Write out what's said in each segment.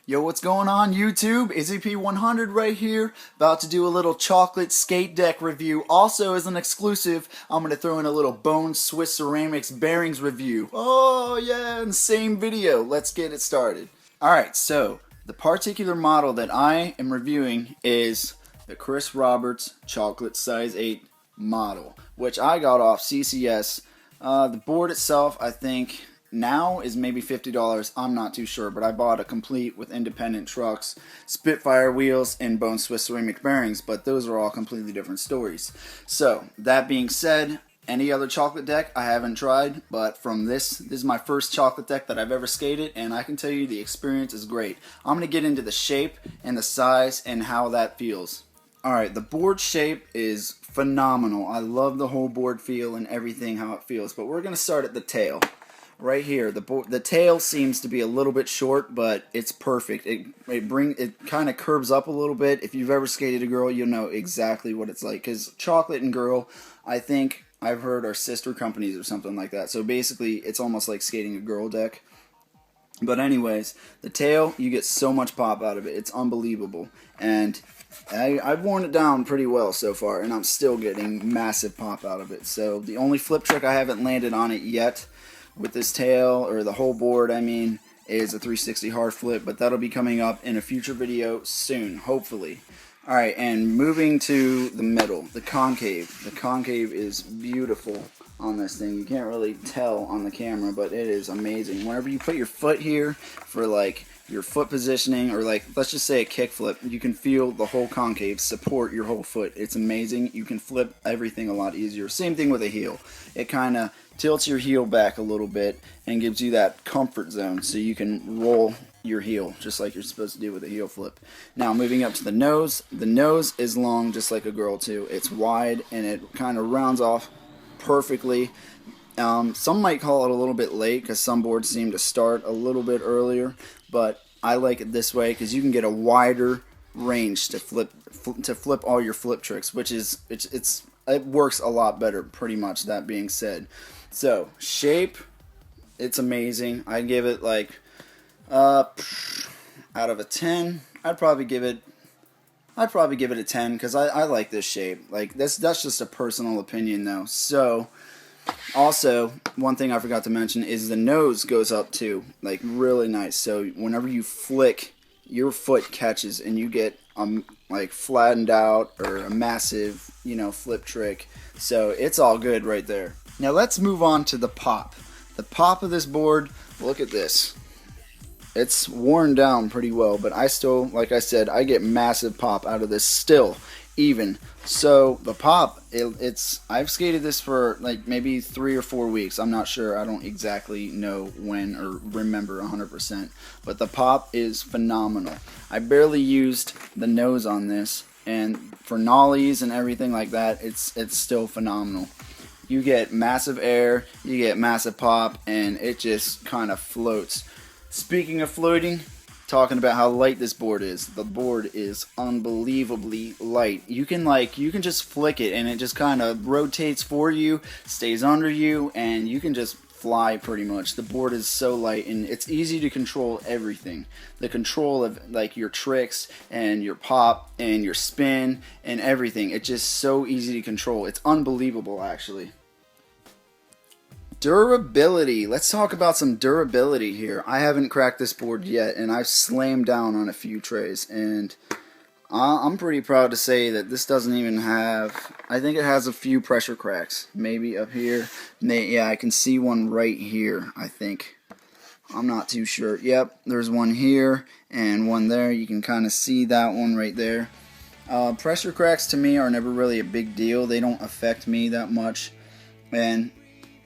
Yo, what's going on YouTube? IzzyP100 right here, about to do a little chocolate skate deck review. Also, as an exclusive, I'm going to throw in a little Bone Swiss Ceramics bearings review. Oh yeah, in the same video. Let's get it started. Alright, so the particular model that I am reviewing is the Chris Roberts Chocolate Size 8 model, which I got off CCS. The board itself, I think, now is maybe $50. I'm not too sure, but I bought a complete with independent trucks, Spitfire wheels, and Bone Swiss ceramic bearings, but those are all completely different stories. So, that being said, any other chocolate deck I haven't tried, but from this is my first chocolate deck that I've ever skated, and I can tell you the experience is great. I'm going to get into the shape and the size and how that feels. Alright, the board shape is phenomenal. I love the whole board feel and everything, how it feels, but we're going to start at the tail. Right here, the tail seems to be a little bit short, but it's perfect. It kind of curves up a little bit. If you've ever skated a girl, you'll know exactly what it's like. Because chocolate and girl, I think I've heard, are sister companies or something like that. So basically, it's almost like skating a girl deck. But anyways, the tail, you get so much pop out of it. It's unbelievable. And I've worn it down pretty well so far, and I'm still getting massive pop out of it. So the only flip trick I haven't landed on it yet with this tail, or the whole board I mean, is a 360 hard flip, but that'll be coming up in a future video soon, hopefully. Alright, and moving to the middle, the concave. The concave is beautiful on this thing. You can't really tell on the camera, but it is amazing. Whenever you put your foot here for like your foot positioning, or like, let's just say a kick flip, you can feel the whole concave support your whole foot. It's amazing. You can flip everything a lot easier. Same thing with a heel. It kind of tilts your heel back a little bit and gives you that comfort zone so you can roll your heel just like you're supposed to do with a heel flip. Now moving up to the nose. The nose is long just like a girl too. It's wide and it kind of rounds off perfectly. Some might call it a little bit late because some boards seem to start a little bit earlier, but I like it this way because you can get a wider range to flip all your flip tricks, which is it works a lot better, pretty much. That being said, so shape, it's amazing. I give it like out of a 10, I'd probably give it a 10 because I like this shape. Like that's just a personal opinion though. So also, one thing I forgot to mention is the nose goes up too, like really nice. So whenever you flick, your foot catches and you get like flattened out or a massive, flip trick. So it's all good right there. Now let's move on to the pop. The pop of this board, look at this. It's worn down pretty well, but I still, like I said, I get massive pop out of this still, even. So the pop, I've skated this for like maybe 3 or 4 weeks. I'm not sure. I don't exactly know when or remember 100%. But the pop is phenomenal. I barely used the nose on this, and for nollies and everything like that, it's still phenomenal. You get massive air, you get massive pop, and it just kind of floats. Speaking of floating, talking about how light this board is. The board is unbelievably light. You can just flick it and it just kind of rotates for you, stays under you, and you can just fly pretty much. The board is so light and it's easy to control everything. The control of like your tricks and your pop and your spin and everything. It's just so easy to control. It's unbelievable actually. Durability. Let's talk about some durability here. I haven't cracked this board yet, and I've slammed down on a few trays, and I'm pretty proud to say that this doesn't even have, I think it has a few pressure cracks. Maybe up here. Yeah, I can see one right here, I think. I'm not too sure. Yep, there's one here and one there. You can kind of see that one right there. Pressure cracks to me are never really a big deal. They don't affect me that much, and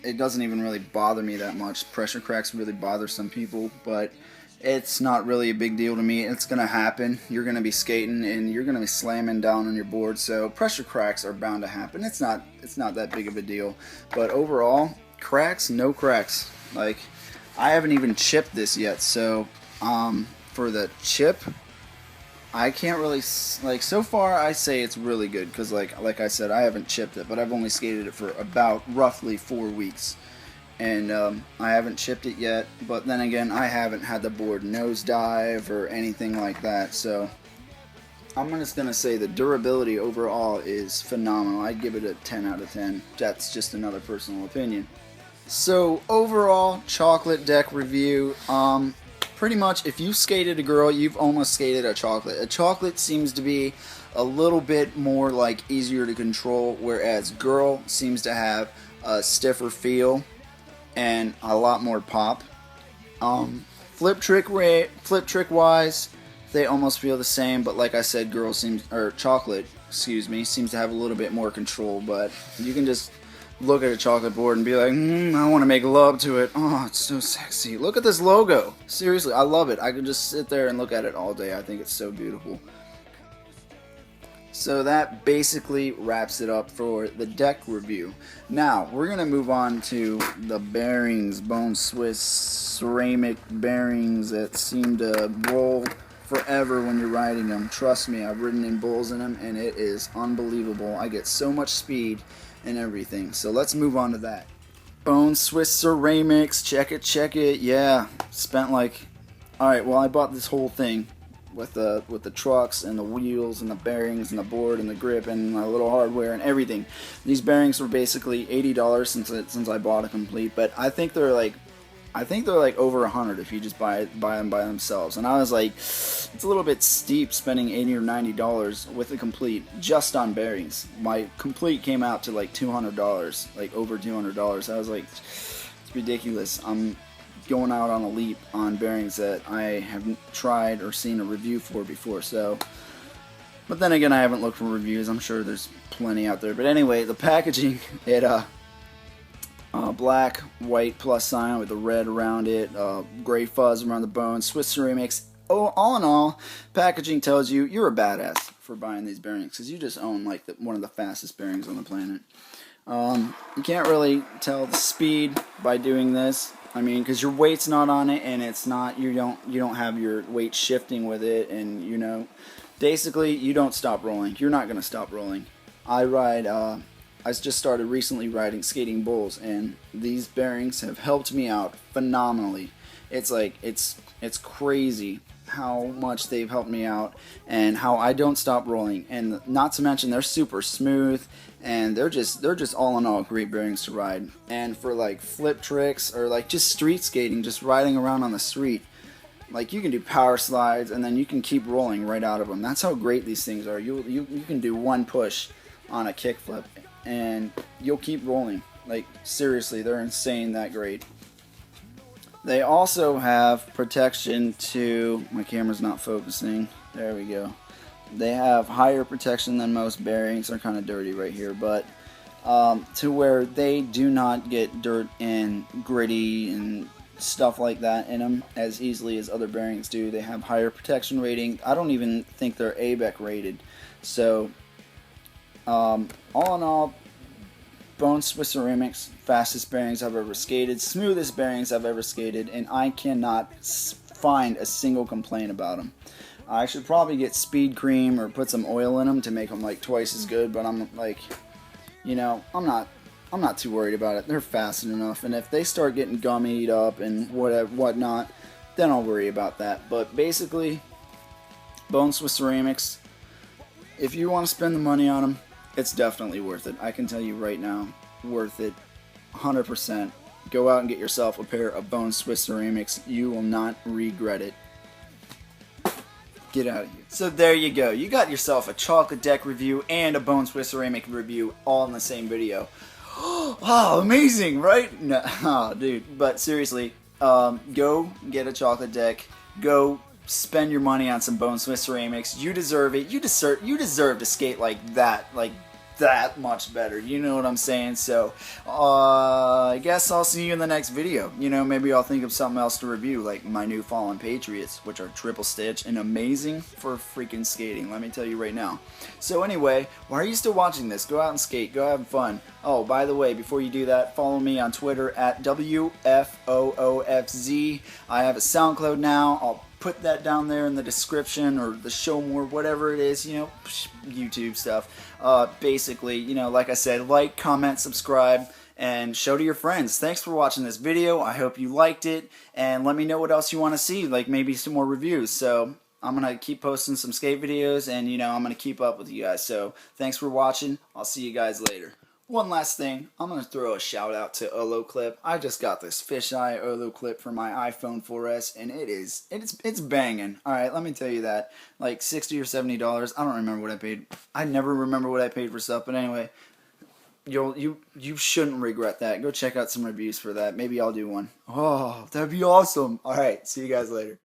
it doesn't even really bother me that much. Pressure cracks really bother some people, but it's not really a big deal to me. It's going to happen. You're going to be skating and you're going to be slamming down on your board, so pressure cracks are bound to happen. It's not that big of a deal. But overall, cracks, no cracks. Like, I haven't even chipped this yet, so for the chip, I can't really, like, so far I say it's really good because like I said, I haven't chipped it, but I've only skated it for about roughly 4 weeks. and I haven't shipped it yet, but then again, I haven't had the board nosedive or anything like that, so I'm just going to say the durability overall is phenomenal. I'd give it a 10 out of 10. That's just another personal opinion. So overall, chocolate deck review, pretty much if you skated a girl, you've almost skated a chocolate. A chocolate seems to be a little bit more like easier to control, whereas girl seems to have a stiffer feel and a lot more pop. Flip trick wise, they almost feel the same, but like I said, chocolate, seems to have a little bit more control. But you can just look at a chocolate board and be like, I want to make love to it. Oh, it's so sexy. Look at this logo. Seriously, I love it. I could just sit there and look at it all day. I think it's so beautiful. So that basically wraps it up for the deck review. Now, we're going to move on to the bearings, Bone Swiss ceramic bearings that seem to roll forever when you're riding them. Trust me, I've ridden in bowls in them, and it is unbelievable. I get so much speed and everything. So let's move on to that. Bone Swiss ceramics, check it. Yeah, spent like, alright, well I bought this whole thing with the trucks and the wheels and the bearings and the board and the grip and my little hardware and everything. These bearings were basically $80 since I bought a complete, but I think they're like over $100 if you just buy them by themselves. And I was like, it's a little bit steep spending $80 or $90 with a complete just on bearings. My complete came out to like $200, like over $200. I was like, it's ridiculous. I'm going out on a leap on bearings that I haven't tried or seen a review for before. So, but then again, I haven't looked for reviews. I'm sure there's plenty out there. But anyway, the packaging, black, white plus sign with the red around it, gray fuzz around the bone, Swiss ceramics. Oh, all in all, packaging tells you you're a badass for buying these bearings because you just own like one of the fastest bearings on the planet. You can't really tell the speed by doing this. I mean, because your weight's not on it, and it's not you don't have your weight shifting with it, and basically you don't stop rolling. You're not gonna stop rolling. I just started recently skating bowls, and these bearings have helped me out phenomenally. It's like it's crazy how much they've helped me out and how I don't stop rolling. And not to mention they're super smooth, and they're just all in all great bearings to ride. And for like flip tricks or like just street skating, just riding around on the street, like you can do power slides and then you can keep rolling right out of them. That's how great these things are. You can do one push on a kickflip and you'll keep rolling. Like seriously, they're insane that great. They also have protection to, my camera's not focusing, there we go. They have higher protection than most bearings. They're kind of dirty right here, but to where they do not get dirt and gritty and stuff like that in them as easily as other bearings do. They have higher protection rating. I don't even think they're ABEC rated. So all in all, Bone Swiss ceramics, fastest bearings I've ever skated, smoothest bearings I've ever skated, and I cannot find a single complaint about them. I should probably get speed cream or put some oil in them to make them like twice as good, but I'm like, I'm not too worried about it. They're fast enough, and if they start getting gummied up and whatnot, then I'll worry about that. But basically, Bone Swiss ceramics, if you want to spend the money on them, it's definitely worth it. I can tell you right now, worth it, 100%. Go out and get yourself a pair of Bone Swiss ceramics. You will not regret it. Get out of here. So there you go. You got yourself a chocolate deck review and a Bone Swiss ceramic review all in the same video. Oh, amazing, right? No, oh, dude. But seriously, go get a chocolate deck. Go spend your money on some Bone Swiss ceramics. You deserve it. You deserve to skate like that much better. You know what I'm saying? So I guess I'll see you in the next video. Maybe I'll think of something else to review, like my new Fallen Patriots, which are triple stitch and amazing for freaking skating, let me tell you right now. So anyway, why are you still watching this? Go out and skate. Go have fun. Oh, by the way, before you do that, follow me on Twitter at WFOOFZ. I have a SoundCloud now. I'll put that down there in the description, or the show more, whatever it is, YouTube stuff. Basically, like I said, like, comment, subscribe, and show to your friends. Thanks for watching this video. I hope you liked it, and let me know what else you want to see, like maybe some more reviews. So I'm going to keep posting some skate videos, and I'm going to keep up with you guys. So thanks for watching. I'll see you guys later. One last thing, I'm going to throw a shout out to Olo Clip. I just got this fisheye Olo Clip for my iPhone 4S, and it's banging. Alright, let me tell you that. Like $60 or $70. I don't remember what I paid. I never remember what I paid for stuff, but anyway, you shouldn't regret that. Go check out some reviews for that. Maybe I'll do one. Oh, that'd be awesome. Alright, see you guys later.